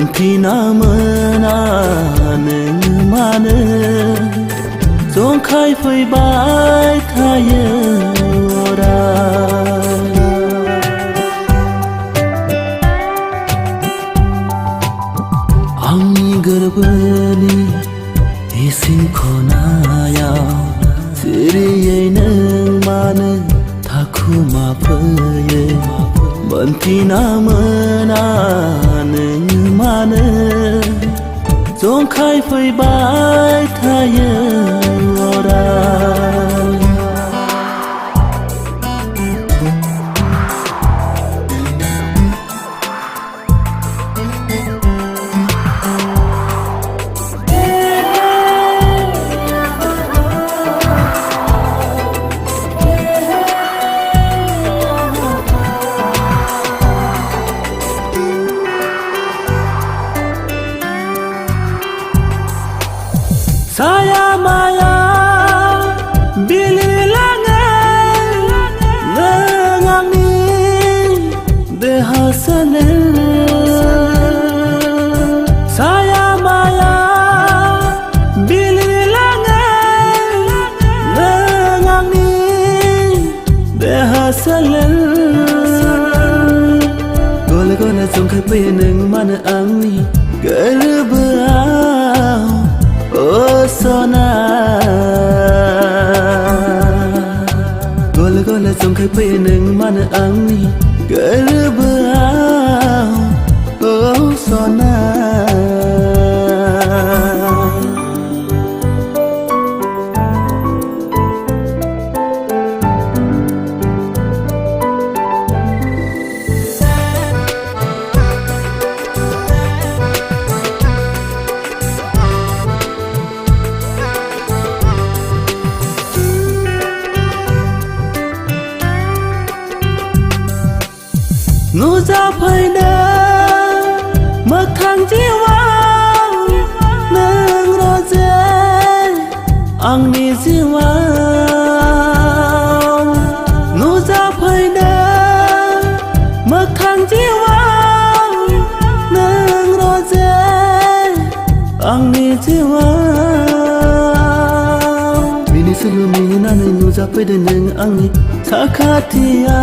Menti namana neng mana Zong khai phơi bai thaya ora Angni garbani isin khonaya Siri neng mana thaku ma phaya Menti namana neng mana Zong khai phơi bai thaya ora Saya maya bililangan Nengani dehasanen Saya maya bililangan Nengani dehasanen Gola-gola zong khai phơi neng mana angni Gerbeau Oh sona Gola gola zong khai phơi neng mana angni gerbeau Oh sona Ngu ra phơi đa mặc thang jiwa nang roze ang ni jiwa Ngu ra phơi đa mặc thang jiwa nang roze ang ni jiwa Mini sulu mini nane ngu ra phơi đa nang ang ni thakatia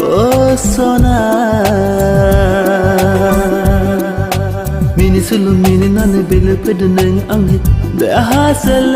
Oh sona Mini sulu mini nane bela pedeneng angin Dah hasil